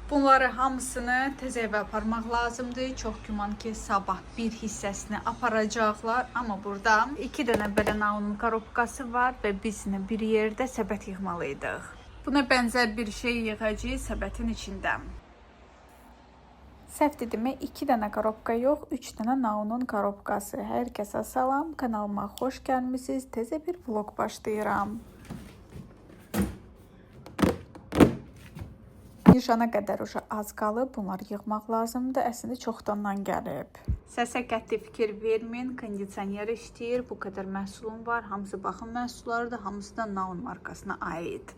Bunları hamısını tez evə aparmaq lazımdır. Çox güman ki, sabah bir hissəsini aparacaqlar. Amma burada 2 dənə belə naunun korobkası var və biz bir yerdə səbət yığmalıydıq. Buna bənzər bir şey yığacağıq səbətin içində. Səhv dedimmi? 2 dənə korobka yox, 3 dənə naunun korobkası. Hər kəsə salam, kanalıma xoş gəlmisiniz. Təzə bir vlog başlayıram. Nişana qədər az qalıb, bunları yığmaq lazımdır. Əslində çoxdandan gəlib. Səsə qəti fikir verməyin, kondisioner işləyir, bu qədər məhsulum var. Hamısı baxım məhsullarıdır, hamısı da naun markasına aid.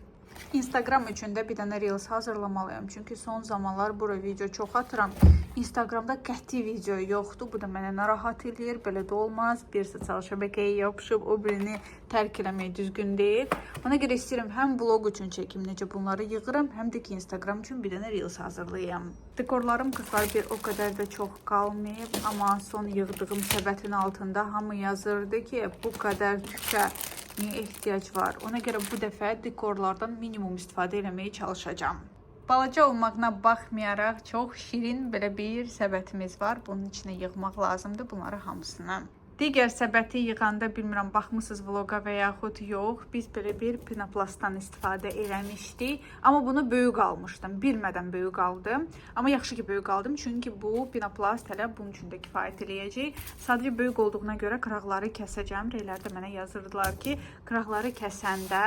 Instagram üçün də bir dənə Reels hazırlamalıyam. Çünki son zamanlar bura video çox atıram. Instagramda qəti video yoxdur. Bu da mənə narahat eləyir. Belə də olmaz. Bir sosial şəbəkəyə yapışıb, o birini tərk eləmək düzgün deyil. Ona görə istəyirəm həm vlog üçün çəkim, necə bunları yığıram, həm də ki Instagram üçün bir dənə Reels hazırlayam. Dekorlarım qızlar bir o qədər də çox qalmayıb. Amma son yığdığım səbətin altında hamı yazırdı ki, bu qədər tükə niyə ehtiyac var? Ona görə bu dəfə dekorlardan minimum istifadə eləməyə çalışacağam. Balaca olmağına baxmayaraq çox şirin belə bir səbətimiz var. Bunun içinə yığmaq lazımdır bunları hamısını. Digər səbəti yığanda bilmirəm baxmısınız vloqa və yaxud yox. Biz belə bir pinoplastdan istifadə eləmişdik. Amma bunu böyük almışdım. Bilmədən böyük aldım. Amma yaxşı ki böyük aldım. Çünki bu pinoplast hələ bunun üçün də kifayət eləyəcək. Sadəcə böyük olduğuna görə qıraqları kəsəcəm. Reylərdə mənə yazırdılar ki, qıraqları kəsəndə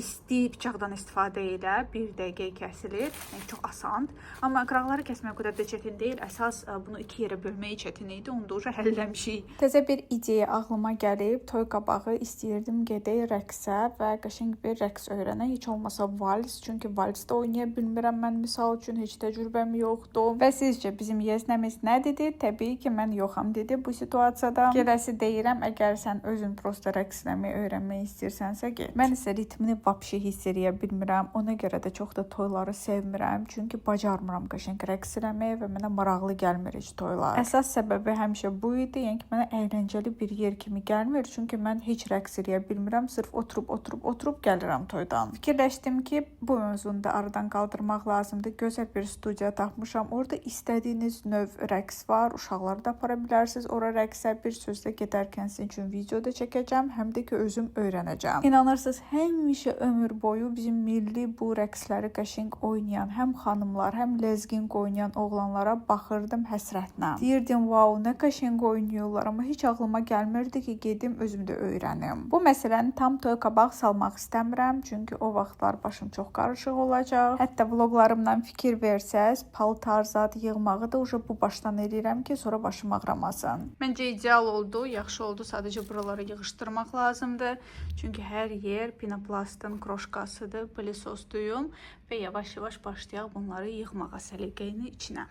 isti bıçaqdan istifadə elə. 1 dəqiqə kəsilir. Yəni çox asandır. Amma qıraqları kəsmək o qədər də çətin deyil. Əsas bunu 2 yerə bölmək çətin idi. Onu da həlləmişik. Təzə bir ideya ağlıma gəlib, toy qabağı istəyirdim gedək rəqsə və qəşəng bir rəqs öyrənək, heç olmasa vals, çünki valsda oynaya bilmirəm mən misal üçün, heç təcrübəm yoxdur. Və sizcə bizim yeznəmiz nə dedi? Təbii ki, mən yoxam dedi bu situasiyada. Gələsi deyirəm, əgər sən özün prosta rəqs eləməyi öyrənmək istəyirsənsə get. Mən isə ritmini vapşi hiss eləyə bilmirəm, ona görə də çox da toyları sevmirəm, çünki bacarmıram qəşəng rəqs eləməyi və mənə maraqlı gəlmir heç toylar. Əsas səbəbi həmişə bu idi, yəni ki, mənə əyləncəli bir yer kimi gəlmir. Çünki mən heç rəqs eləyə bilmirəm. Sırf oturub gəlirəm toydan. Fikirləşdim ki, bu mövzunu da aradan qaldırmaq lazımdır. Gözəl bir studiya tapmışam. Orada istədiyiniz növ rəqs var. Uşaqları da apara bilərsiniz. Ora rəqsə bir sözlə gedərkən sizin üçün video da çəkəcəm. Həm də ki, özüm öyrənəcəm. İnanırsınız, həmişə ömür boyu bizim milli bu rəqsləri qəşəng oynayan, həm xanımlar, həm lezgin oynayan oğlanlara baxırdım həsrətlə. Deyirdim, wow, nə qəşəng oynayırlar. Amma heç ağlıma gəlmirdi ki, gedim özüm də öyrənim. Bu məsələni tam toy qabaq salmaq istəmirəm, çünki o vaxtlar başım çox qarışıq olacaq. Hətta vloqlarımdan fikir versəz, paltar zad yığmağı da bu başdan eləyirəm ki, sonra başım ağrımasın. Məncə ideal oldu, yaxşı oldu. Sadəcə buraları yığışdırmaq lazımdır. Çünki hər yer pinoplastın kroşkasıdır, plisosduyum və yavaş-yavaş başlayaq bunları yığmağa səliqəyini içinə.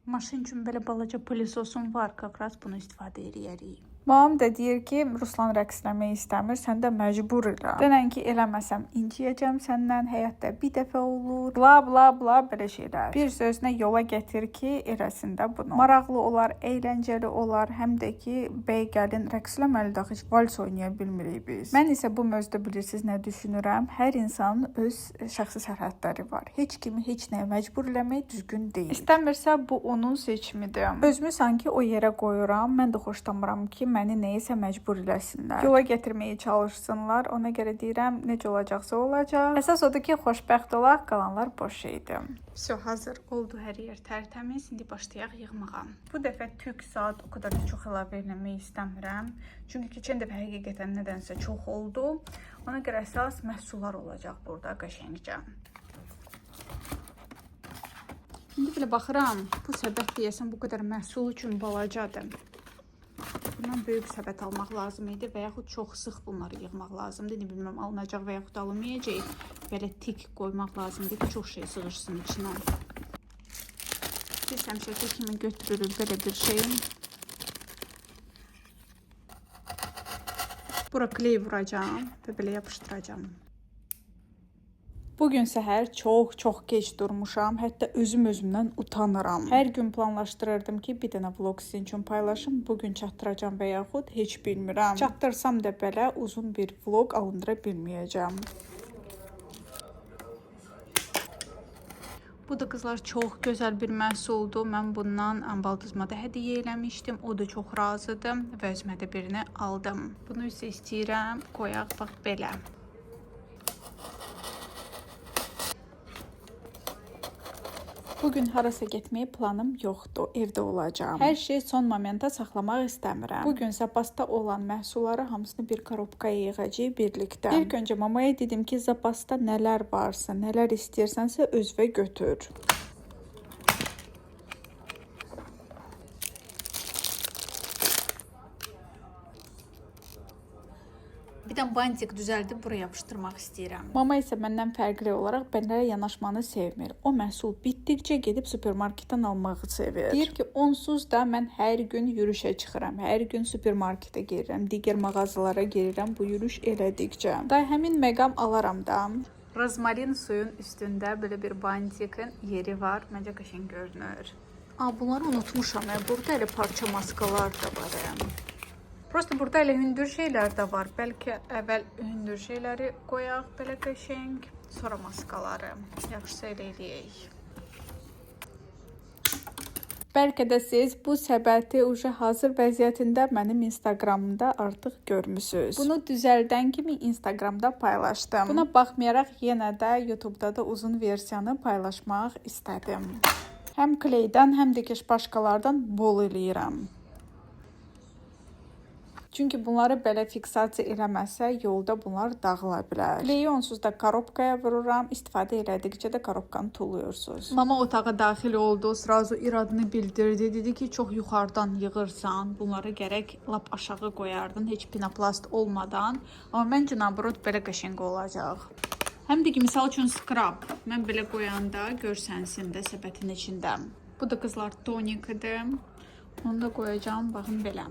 Maşın üçün belə balaca plisosum var, kakras bunu istifadə edərik. Babam da deyir ki, Ruslan rəqs eləmək istəmir, sən də məcbur elə. Denən ki, eləməsəm inciyəcəm səndən, həyatda bir dəfə olur, bla bla bla belə şeylər. Bir sözünə yola gətir ki, eləsin də bunu. Maraqlı olar, əyləncəli olar, həm də ki, bəy gəlin rəqs eləməli də heç vals oynaya bilmirik biz. Mən isə bu mövzuda bilirsiniz nə düşünürəm? Hər insanın öz şəxsi sərhədləri var. Heç kimi heç nəyə məcbur eləmək düzgün deyil. İstəmirsə bu onun seçimidir. Özümü sanki o yerə qoyuram. Mən də xoşlamıram ki, məni nəyisə məcbur eləsinlər. Yola gətirməyə çalışsınlar. Ona görə deyirəm, necə olacaqsa olacaq. Əsas odur ki, xoşbəxt olaq, qalanlar boş şeydir. Все, hazır oldu hər yer tərtəmiz. İndi başlayaq yığmağa. Bu dəfə tük saat o qədər də çox əlavə eləmək istəmirəm. Çünki keçən dəfə həqiqətən nədənsə çox oldu. Ona görə əsas məhsullar olacaq burada qəşəngcə. İndi belə baxıram, bu səbət deyəsən bu qədər məhsul üçün balacadır. Bundan böyük səbət almaq lazım idi və yaxud çox sıx bunları yığmaq lazımdır. İndi bilməm alınacaq və yaxud alınmayacaq. Belə tik qoymaq lazımdır ki, çox şey sığışsın içinə. Biz həmişəki kimi götürürük belə bir şeyin. Bura kley vuracağım və belə yapışdıracağım. Bugün səhər çox gec durmuşam. Hətta özümdən utanıram. Hər gün planlaşdırırdım ki, bir dənə vlog sizin üçün paylaşım. Bugün çatdıracağam və yaxud heç bilmirəm. Çatdırsam da belə uzun bir vlog alındıra bilməyəcəm. Bu da qızlar çox gözəl bir məhsuldur. Mən bundan baldızıma da hədiyyə eləmişdim. O da çox razıdır və özümə də birini aldım. Bunu isə istəyirəm qoyaq bax belə. Bugün harasa getməyə planım yoxdur, evdə olacağam. Hər şey son momenta saxlamaq istəmirəm. Bugün zapasda olan məhsulları hamısını bir korobkaya yığacağıq birlikdə. İlk öncə mamaya dedim ki, zapasda nələr varsa, nələr istəyirsənsə özünə götür. Bir də bantik düzəldib buraya yapışdırmaq istəyirəm. Mama isə məndən fərqli olaraq benlərə yanaşmanı sevmir. O məhsul bitdikcə gedib supermarketdən almağı sevir. Deyir ki, onsuz da mən hər gün yürüşə çıxıram. Hər gün supermarketə girirəm, digər mağazalara girirəm bu yürüş elədikcə. Da həmin məqam alaram da. Rozmarin suyun üstündə belə bir bantikin yeri var. Məncə qəşəng görünür. Bunları unutmuşam. Burada elə parça maskalar da var. Prosta burada elə hündür şeylər də var. Bəlkə əvvəl hündür şeyləri qoyaq belə qəşəng, sonra maskaları. Yaxşısı elə eləyək. Bəlkə də siz bu səbəti hazır vəziyyətində mənim Instagramımda artıq görmüsünüz. Bunu düzəldən kimi Instagramda paylaşdım. Buna baxmayaraq yenə də YouTube'da da uzun versiyanı paylaşmaq istədim. Həm kleydən, həm də ki başqalardan bol eləyirəm. Çünki bunları belə fiksasiya eləməsə, yolda bunlar dağıla bilər. Kleyi onsuz da korobkaya vururam, istifadə elədikcə də korobkanı tuluyursunuz. Mama otağa daxil oldu, sразу iradını bildirdi. Dedi ki, çox yuxarıdan yığırsan, bunları gərək lap aşağı qoyardın, heç pinoplast olmadan. Amma məncə nabrot belə qəşəng olacaq. Həm də ki, misal üçün skrab. Mən belə qoyanda görsənsin də səbətin içində. Bu da qızlar tonikidir. Onu da qoyacağım, baxın belə.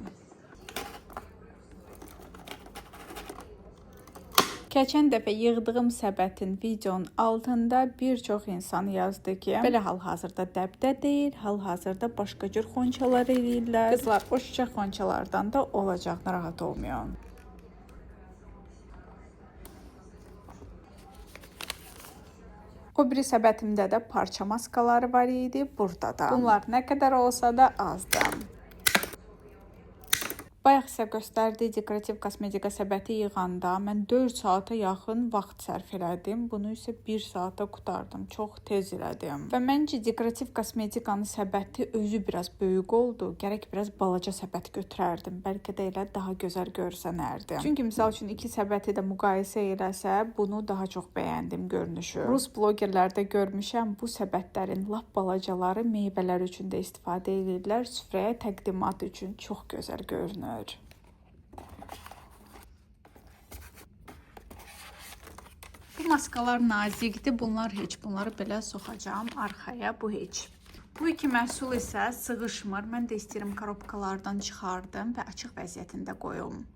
Keçən dəfə yığdığım səbətin videonun altında bir çox insan yazdı ki, belə hal-hazırda dəbdə deyil, hal-hazırda başqa cür xonçalar eləyirlər. Qızlar, o şüşə xonçalardan da olacaq, narahat olmayın. O biri səbətimdə də parça maskaları var idi, burada da. Bunlar nə qədər olsa da azdır. Bayaq sizə göstərdiyi dekorativ kosmetika səbəti yığanda mən 4 saata yaxın vaxt sərf elədim. Bunu isə 1 saata qutardım. Çox tez elədim. Və məncə dekorativ kosmetikanın səbəti özü biraz böyük oldu. Gərək biraz balaca səbət götürərdim. Bəlkə də elə daha gözəl görsənərdim. Çünki misal üçün iki səbəti də müqayisə eləsə, bunu daha çox bəyəndim görünüşü. Rus blogerlərdə görmüşəm, bu səbətlərin lap balacaları meyvələr üçün də istifadə edirlər. Süfrəyə təqdimat üçün çox gözəl görünür. Bu maskalar nazikdir. Bunlar heç. Bunları belə soxacağım arxaya. Bu heç. Bu iki məhsul isə sığışmır. Mən də istəyirəm korobkalardan çıxardım və açıq vəziyyətində qoyum.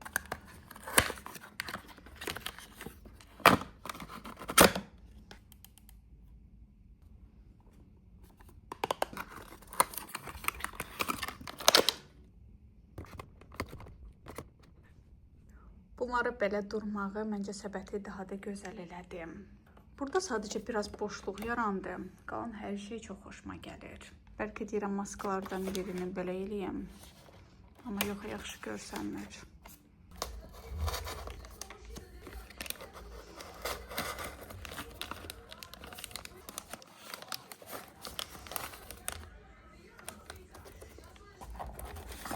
Bunları belə durmağı məncə səbəti daha da gözəl elədi. Burada sadəcə biraz boşluq yarandı. Qalan hər şey çox xoşuma gəlir. Bəlkə deyirəm maskalardan birini belə eləyəm. Amma yox, yaxşı görsənmir.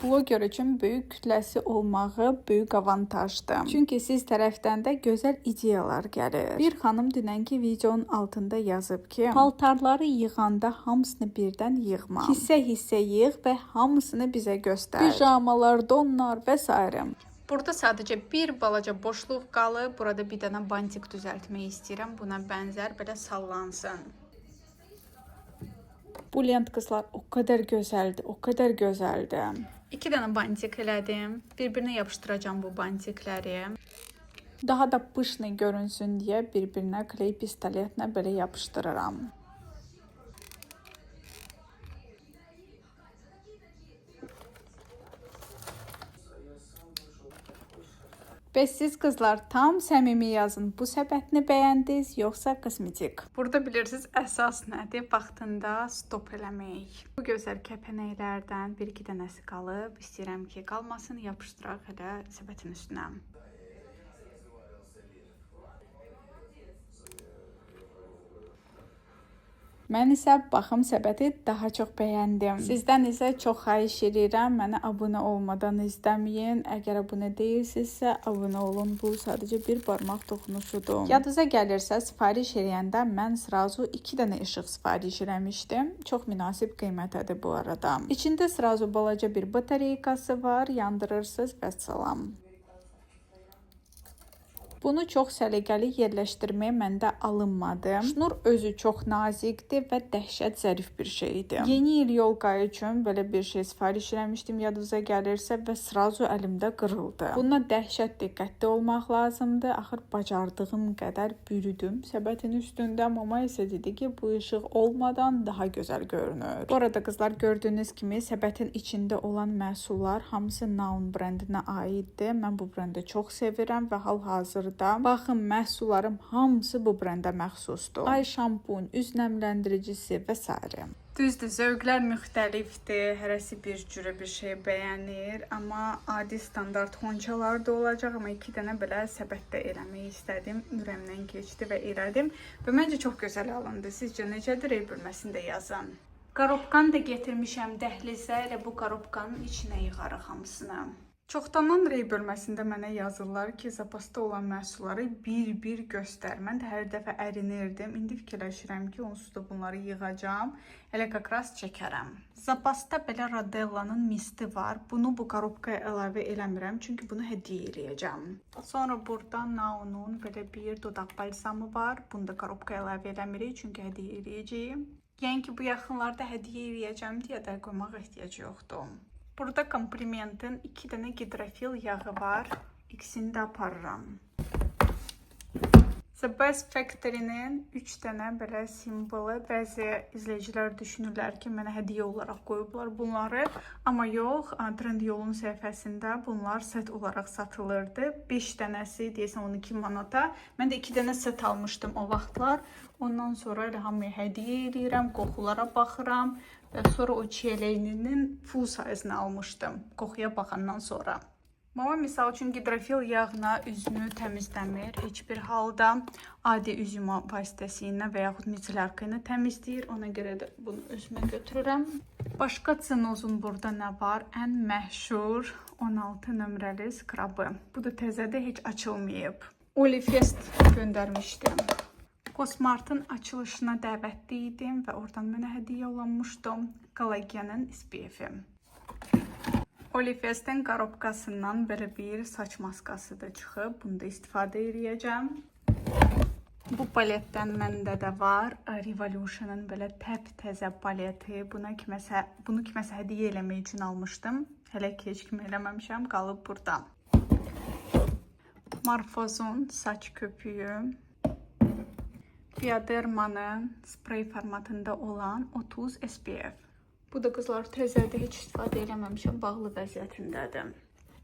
Bloger üçün böyük kütləsi olmağı böyük avantajdır. Çünki siz tərəfdən də gözəl ideyalar gəlir. Bir xanım dünənki videonun altında yazıb ki, paltarları yığanda hamısını birdən yığma. Hissə-hissə yığ və hamısını bizə göstər. Pijamalar, donlar və s. Burada sadəcə bir balaca boşluq qalıb. Burada bir dənə bantik düzəltmək istəyirəm. Buna bənzər belə sallansın. Bu lent qızlar o qədər gözəldir, o qədər gözəldir. 2 dənə bantik elədim. Bir-birinə yapışdıracağım bu bantikləri. Daha da pışlı görünsün deyə bir-birinə kley pistoletlə belə yapışdırıram. Və siz qızlar tam səmimi yazın. Bu səbətini bəyəndiniz yoxsa kosmetik? Burada bilirsiniz əsas nədir? Vaxtında stop eləmək. Bu gözəl kəpənəklərdən 1-2 dənəsi qalıb. İstəyirəm ki, qalmasın, yapışdıraq elə səbətin üstünə. Mən isə baxım səbəti daha çox bəyəndim. Sizdən isə çox xahiş edirəm, mənə abunə olmadan izləməyin. Əgər abunə deyilsinizsə, abunə olun. Bu sadəcə bir barmaq toxunuşudur. Yadınıza gəlirsə, sifariş edəndə mən srazu 2 dənə işıq sifariş eləmişdim. Çox münasib qiymətədir bu arada. İçində srazu balaca bir batareykası var, yandırırsınız və salam. Bunu çox səliqəli yerləşdirməyə məndə alınmadı. Şnur özü çox nazikdir və dəhşət zərif bir şeydir. Yeni il yolqayı üçün belə bir şey sifariş eləmişdim, yadınıza gəlirsə və srazu əlimdə qırıldı. Buna dəhşət diqqətli olmaq lazımdır. Axır bacardığım qədər bürüdüm səbətin üstündə. Mama isə dedi ki, bu işıq olmadan daha gözəl görünür. Bu arada qızlar, gördüyünüz kimi səbətin içində olan məhsullar hamısı Naun brendinə aiddir. Mən bu brendi çox sevirəm və hal-hazırda baxın, məhsullarım hamısı bu brendə məxsusdur. Ay şampun, üz nəmləndiricisi və s. Düzdür, zövqlər müxtəlifdir. Hərəsi bir cürə bir şey bəyənir. Amma adi standart xonçalar da olacaq. Amma 2 dənə belə səbətdə eləmək istədim. Ürəmdən keçdi və elədim. Və məncə çox gözəl alındı. Sizcə necədir? Rey bölməsində yazın. Qarobkanı da getirmişəm dəhlizə. Elə bu qarobkanın içinə yığarıq hamısını. Çoxdandan rey bölməsində mənə yazırlar ki, zapasda olan məhsulları bir-bir göstər. Mən də hər dəfə ərinirdim. İndi fikirləşirəm ki, onsuz da bunları yığacam. Elə qaqras çəkərəm. Zapasda belə Rodellanın misti var. Bunu bu qarobkaya əlavə eləmirəm, çünki bunu hədiyyə eləyəcəm. Sonra burada Naunun belə bir dodaq balsamı var. Bunu da qarobkaya əlavə eləmirik, çünki hədiyyə eləyəcəyim. Yəni ki, bu yaxınlarda hədiyyə eləyəcəm deyə də qoymaq ehtiyacı yoxdur. Burada komplimentin 2 dənə gidrafil yağı var. İkisini də aparıram. The Best Factory'nin 3 dənə belə simvolu. Bəzi izləyicilər düşünürlər ki, mənə hədiyyə olaraq qoyublar bunları. Amma yox, Trendyolun səhifəsində bunlar set olaraq satılırdı. 5 dənəsi deyəsən 12 manata. Mən də 2 dənə set almışdım o vaxtlar. Ondan sonra elə hamıya hədiyyə edirəm, qoxulara baxıram. Və sonra o çiyələyninin full sayısını almışdım, qoxuya baxandan sonra. Mama misal üçün gidrafil yağına üzünü təmizləmir. Heç bir halda adi üz yuma vasitəsilə və yaxud micelarka ilə təmizləyir. Ona görə də bunu özümə götürürəm. Başqa Cinozun burada nə var? Ən məşhur 16 nömrəli skrabı. Bu da təzədə heç açılmayıb. Olifest göndərmişdim. Cosmart'ın açılışına dəvətli idim və oradan mənə hədiyyə olunmuşdu. Collagen'in SPF-i. Olifest'in qarobkasından belə bir saç maskası da çıxıb. Bunu da istifadə edəcəm. Bu paletdən məndə də var. Revolution'ın belə təp-təzə paleti. Bunu kiməsə hədiyyə eləmək üçün almışdım. Hələ ki heç kimi eləməmişəm. Qalıb burada. Morphos'un saç köpüyü. Bioderma'nın sprey formatında olan 30 SPF. Bu da qızlar təzədə heç istifadə eləməmişəm, bağlı vəziyyətindədir.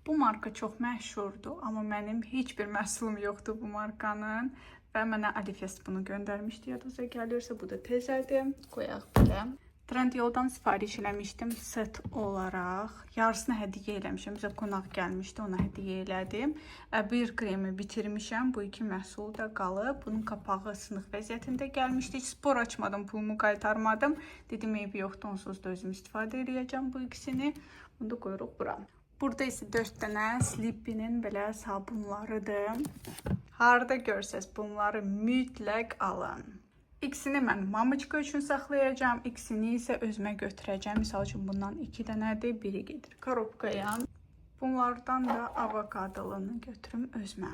Bu marka çox məşhurdur, amma mənim heç bir məhsulum yoxdur bu markanın. Və mənə Alifest bunu göndərmişdi, yadınıza gəlirsə, bu da təzədir. Qoyaq belə. Trendyoldan sifariş eləmişdim set olaraq. Yarısını hədiyyə eləmişəm. Bizə qonaq gəlmişdi, ona hədiyyə elədim. Bir kremi bitirmişəm. Bu 2 məhsul da qalıb. Bunun qapağı sınıq vəziyyətində gəlmişdi. Spor açmadım, pulumu qaytarmadım. Dedim, eybi yoxdur, onsuz da özüm istifadə edəcəm bu ikisini. Bunu da qoyuruq bura. Burada isə 4 dənə Sleepy'nin belə sabunlarıdır. Harada görsəz bunları mütləq alın. İkisini mən mamaçka üçün saxlayacağım, ikisini isə özümə götürəcəm. Misal üçün bundan 2 dənədir, biri gedir korobkaya. Bunlardan da avokadolunu götürüm özümə.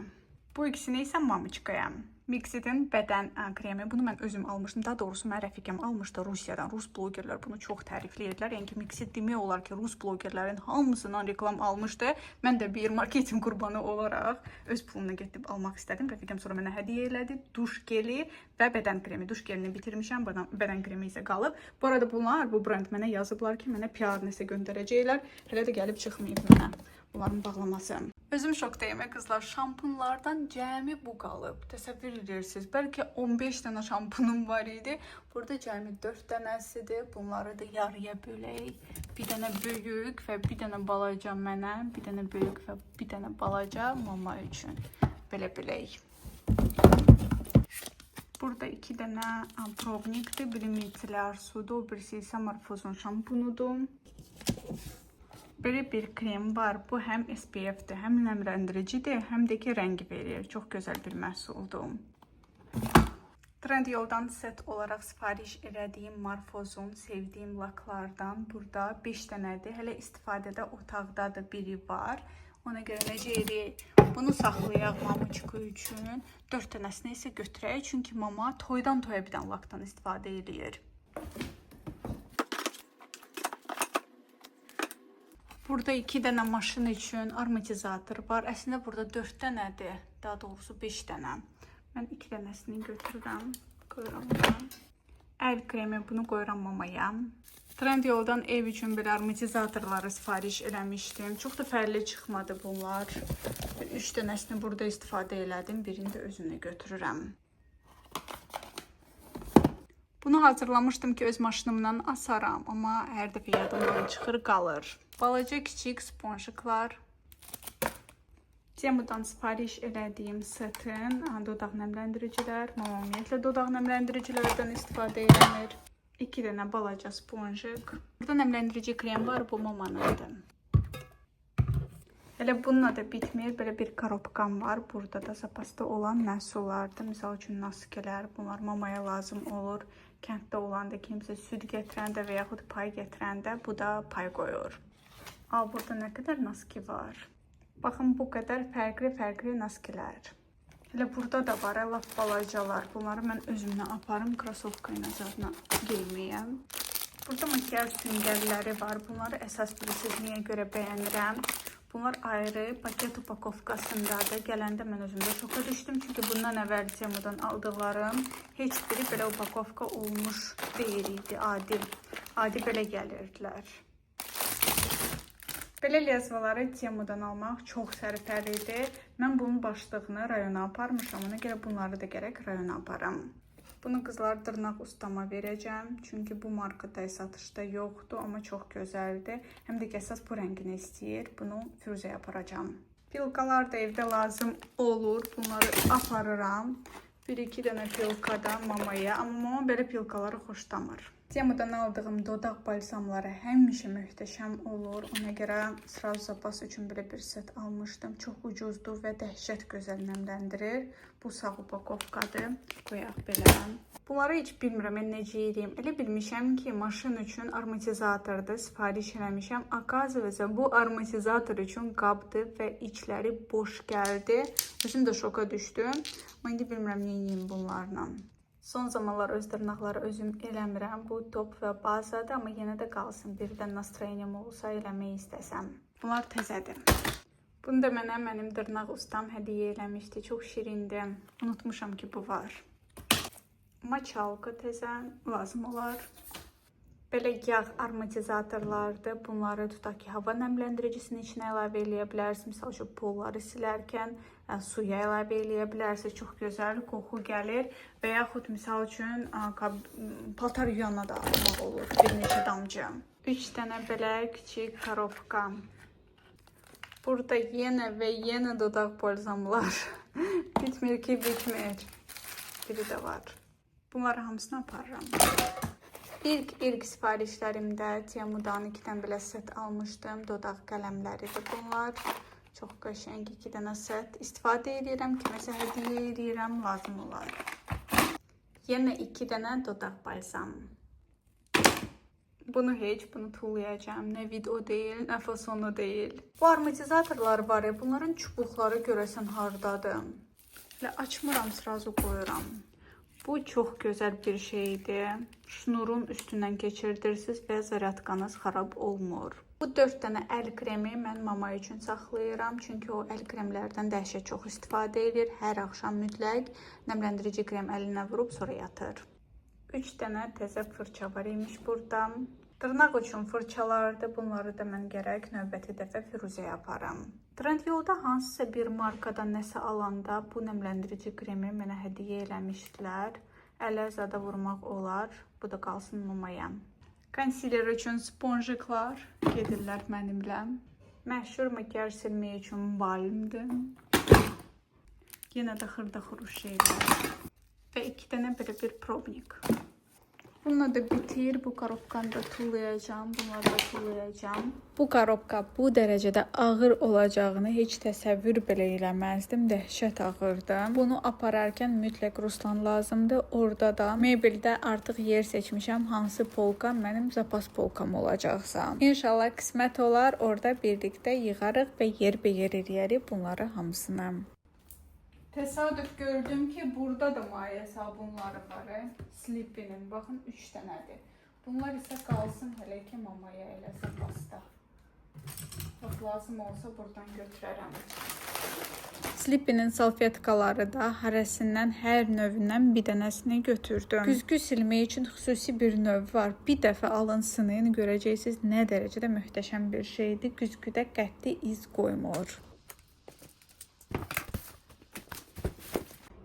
Bu ikisini isə mamaçkaya. Mixid'in bədən kremi. Bunu mən özüm almışdım. Daha doğrusu mən rəfiqəm almışdı Rusiyadan. Rus blogerlər bunu çox tərifləyirlər. Yəni ki, Mixid demək olar ki, Rus blogerlərin hamısından reklam almışdı. Mən də bir marketing qurbanı olaraq öz pulumla getib almaq istədim. Rəfiqəm sonra mənə hədiyyə elədi. Duş geli və bədən kremi. Duş gelini bitirmişəm, bədən kremi isə qalıb. Bu arada bunlar, bu brend mənə yazıblar ki, mənə PR nəsə göndərəcəklər. Hələ də gəlib çıxmayıb mənə bunların bağlaması. Özüm şokdayım qızlar. Şampunlardan cəmi bu qalıb. Təsəvvür edirsiniz. Bəlkə 15 dənə şampunum var idi. Burada cəmi 4 dənəsidir. Bunları da yarıya bölək. Bir dənə böyük və bir dənə balaca mənə, bir dənə böyük və bir dənə balaca mama üçün. Belə bölək. Burada 2 dənə probnikdir. Biri micellar sudur, birisi isə Morphos'un şampunudur. Belə bir krem var. Bu həm SPF-dir, həm nəmləndiricidir, həm də ki rəng verir. Çox gözəl bir məhsuldur. Trendyoldan set olaraq sifariş elədiyim Morphos'un sevdiyim laklardan burada 5 dənədir. Hələ istifadədə otaqdadır, biri var. Ona görə necə edirik? Bunu saxlayaq mamuçku üçün. 4 dənəsini isə götürək. Çünki mama toydan toya bir dənə lakdan istifadə edir. Burada 2 dənə maşın üçün aromatizator var. Əslində burada 4 dənədir. Daha doğrusu 5 dənə. Mən 2 dənəsini götürürəm. Qoyuram buna. Əl kremi bunu qoyuram mamaya. Trendyoldan ev üçün belə aromatizatorları sifariş eləmişdim. Çox da fərqli çıxmadı bunlar. 3 dənəsini burada istifadə elədim. Birini də özümlə götürürəm. Bunu hazırlamışdım ki öz maşınımdan asaram. Amma hər dəfə yadımdan çıxır qalır. Balaca kiçik sponjiklar. Temudan sifariş elədiyim setin dodaq nəmləndiricilər. Mama ümumiyyətlə dodaq nəmləndiricilərdən istifadə eləmir. 2 dənə balaca sponjik. Burada nəmləndirici krem var, bu mamanındır. Elə bununla da bitmir. Belə bir korobkam var. Burada da zapasda olan məhsullardır. Misal üçün naskələr. Bunlar mamaya lazım olur. Kənddə olanda kimsə süd gətirəndə və yaxud pay gətirəndə bu da pay qoyur. Burada nə qədər naski var. Baxın, bu qədər fərqli naskilər. Elə burada da var, laf balacalar. Bunları mən özümlə aparım, krasovka ilə zadına giyməyəm. Burada makyaj süngərləri var. Bunları əsas bilirsiniz niyə görə bəyənirəm. Bunlar ayrı paket upakovkasındadır. Gələndə mən özümdə şoka düşdüm. Çünki bundan əvvəl Temudan aldıqlarım heç biri belə upakovka olmuş deyildi. Adi belə gəlirdilər. Belə lezvaları Temudan almaq çox sərfəlidir. Mən bunun başlığını rayona aparmışam. Ona görə bunları da gərək rayona aparam. Bunu qızlar dırnaq ustama verəcəm. Çünki bu markada satışda yoxdur, amma çox gözəldir. Həm də əsas bu rəngini istəyir. Bunu Firuzəyə aparacam. Pilkalar da evdə lazım olur. Bunları aparıram. 1-2 dənə pilka da mamaya. Amma mama belə pilkaları xoşlamır. Temudan aldığım dodaq balsamları həmişə möhtəşəm olur. Ona görə sırav zapas üçün belə bir set almışdım. Çox ucuzdur və dəhşət gözəl nəmləndirir. Bu sağ upakovkadır. Qoyaq belə. Bunları heç bilmirəm, mən necə yediyim. Elə bilmişəm ki, maşın üçün aromatizatorda sifariş eləmişəm. Akazivəsə bu aromatizator üçün qabdır və içləri boş gəldi. Özüm də şoka düşdüm. Mən indi bilmirəm, nə yiyeyim bunlarla. Son zamanlar öz dırnaqları özüm eləmirəm. Bu top və bazadır, amma yenə də qalsın. Birdən nastroyeniyam olsa eləmək istəsəm. Bunlar təzədir. Bunu da mənə mənim dırnaq ustam hədiyyə eləmişdi. Çox şirindir. Unutmuşam ki, bu var. Maçalka təzə lazım olar. Belə yağ aromatizatorlardır. Bunları tutaq ki, hava nəmləndiricisinin içinə əlavə eləyə bilərsiniz. Misal üçün polları silərkən suya əlavə eləyə bilərsiniz. Çox gözəl qoxu gəlir. Və yaxud misal üçün paltar yuyanına da almaq olur. Bir neçə damcı. 3 dənə belə kiçik korobka. Burada yenə və yenə dodaq balzamlar. Bitmir ki, bitmir. Biri də var. Bunları hamısını aparıram. İlk sifarişlərimdə Temudan 2 dənə belə set almışdım. Dodaq qələmləridir bunlar. Çox qəşəng 2 dənə set. İstifadə edirəm, kiməsə hədiyyə edirəm, lazım olar. Yenə 2 dənə dodaq balzam. Bunu tullayacağım. Nə video deyil, nə fasonu deyil. Bu aromatizatorlar var ya, bunların çubuqları görəsən hardadır. Açmıram, sırazı qoyuram. Bu çox gözəl bir şeydir. Şnurun üstündən keçirdirsiniz və zaryadkanız xarab olmur. Bu 4 dənə əl kremi mən mama üçün saxlayıram. Çünki o əl kremlərdən dəhşət çox istifadə edir. Hər axşam mütləq nəmləndirici krem əlinə vurub sonra yatır. 3 dənə təzə fırça var imiş burada. Dırnaq üçün fırçalardı. Bunları da mən gərək növbəti dəfə Firuzəyə aparam. Trendyolda hansısa bir markadan nəsə alanda bu nəmləndirici kremi mənə hədiyyə eləmişdilər. Ələ zada vurmaq olar. Bu da qalsın unutmayam. Konsiler üçün sponjiklar gedirlər mənimlə. Məşhur makyaj silmək üçün balmdır. Yenə də xırda-xuruş şeylər. Və 2 dənə belə bir probnik. Bununla da bitir. Bu korobkanı da tullayacağım. Bunları da tullayacağım. Bu korobka bu dərəcədə ağır olacağını heç təsəvvür belə eləməzdim. Dəhşət ağırdı. Bunu apararkən mütləq Ruslan lazımdır. Orada da mebeldə artıq yer seçmişəm. Hansı polka mənim zapas polkam olacaqsa. İnşallah qismət olar. Orada birlikdə yığarıq və yerbəyer eləyərik bunları hamısını. Təsadüf gördüm ki, burada da maye sabunları var. Sleepy'nin. Baxın 3 dənədir. Bunlar isə qalsın hələ ki mamaya eləsə pasta. Yox, lazım olsa buradan götürərəm. Sleepy'nin salfetkaları da hərəsindən hər növündən bir dənəsini götürdüm. Güzgü silmək üçün xüsusi bir növ var. Bir dəfə alın sınayın, görəcəksiniz nə dərəcədə möhtəşəm bir şeydir. Güzgüdə qəti iz qoymur.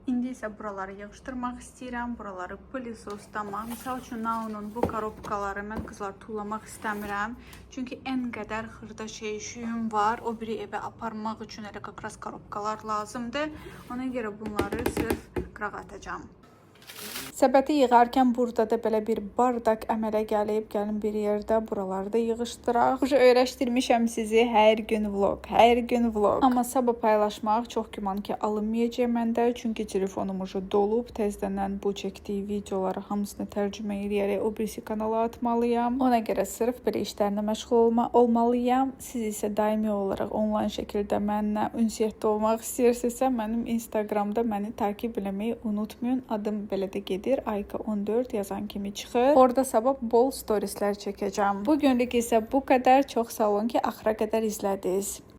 İndi isə buraları yığışdırmaq istəyirəm, buraları plisosdamaq. Misal üçün Naunun bu korobkaları mən qızlar tullamaq istəmirəm. Çünki ən qədər xırda şeyim var. O biri evə aparmaq üçün elə kakras korobkalar lazımdır. Ona görə bunları sırf qırağa atacağım. Səbəti yığarkən burada da belə bir bardak əmələ gəlib. Gəlin bir yerdə buraları da yığışdıraq. Öyrəşdirmişəm sizi hər gün vlog, hər gün vlog. Amma sabah paylaşmaq çox güman ki alınmayacaq məndə. Çünki telefonum dolub. Təzdəndən bu çəkdiyi videoları hamısını tərcümə edərək o birisi kanala atmalıyam. Ona görə sırf belə işlərlə məşğul olmalıyam. Siz isə daimi olaraq onlayn şəkildə mənimlə ünsiyyətdə olmaq istəyirsinizsə, mənim Instagramda məni takib eləməyi unutmayın. Adım belə də gedir. Ayka 14 yazan kimi çıxır. Orada sabah bol storieslər çəkəcəm. Bu günlük isə bu qədər. Çox sağ olun ki, axıra qədər izlədiniz.